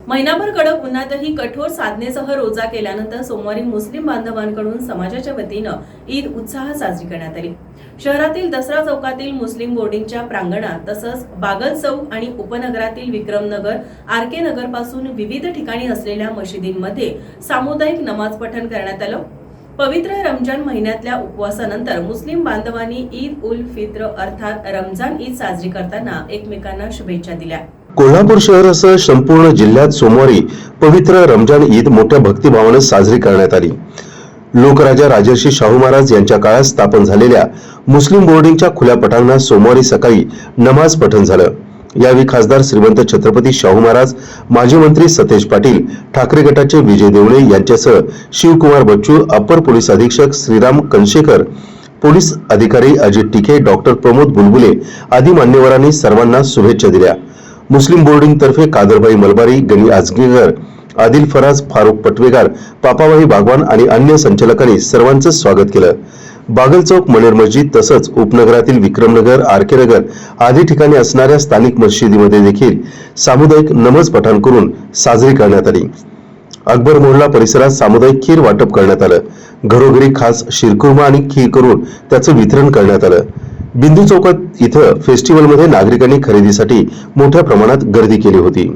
महिनाभर कडक उन्हातही कठोर साधनेसह रोजा केल्यानंतर सोमवारी मुस्लिम बांधवांकडून समाजाच्या वतीनं ईद उत्साहात साजरी करण्यात आली। शहरातील दसरा चौकातील मुस्लिम बोर्डिंगच्या प्रांगणात तसंच बागल चौक आणि उपनगरातील विक्रमनगर, आरके नगर पासून विविध ठिकाणी असलेल्या मशिदींमध्ये सामुदायिक नमाज पठण करण्यात आलं। पवित्र रमजान महिन्यातल्या उपवासानंतर मुस्लिम बांधवांनी ईद उल फित्र अर्थात रमजान ईद साजरी करताना एकमेकांना शुभेच्छा दिल्या। कोल्हापूर शहरासह संपूर्ण जिल्ह्यात सोमवारी पवित्र रमजान ईद मोठ्या भक्तिभावाने साजरी करण्यात आली। लोकराजा राजर्षी शाहू महाराज यांच्या काळात स्थापन झालेल्या मुस्लिम बोर्डिंगच्या खुल्या पटांगणात सोमवारी सकाळी नमाज पठण झालं। यावेळी खासदार श्रीमंत छत्रपती शाहू महाराज, माजी मंत्री सतेज पाटील, ठाकरे गटाचे विजय देवळे यांच्यासह शिवकुमार बच्चू, अप्पर पोलीस अधीक्षक श्रीराम कनशेकर, पोलीस अधिकारी अजित टिके, डॉक्टर प्रमोद बुलबुले आदी मान्यवरांनी सर्वांना शुभेच्छा दिल्या। मुस्लिम बोर्डिंग तर्फे कादरबाई मलबारी, गणी आजगेकर, आदिल फराज, फारुख पटवेगार, पापाबाई बागवान आणि अन्य संचालकांनी सर्वांचं स्वागत केलं। बागल चौक, मनेर मस्जिद तसंच उपनगरातील विक्रमनगर, आरके नगर आदी ठिकाणी असणाऱ्या स्थानिक मशिदीमध्ये देखील सामुदायिक नमाज पठण करून साजरी करण्यात आली। अकबर मोहल्ला परिसरात सामुदायिक खीर वाटप करण्यात आलं। घरोघरी खास शिरकुर्मा आणि खीर करून त्याचं वितरण करण्यात आलं। बिंदू चौकात इथं फेस्टिवलमध्ये नागरिकांनी खरेदीसाठी मोठ्या प्रमाणात गर्दी केली होती।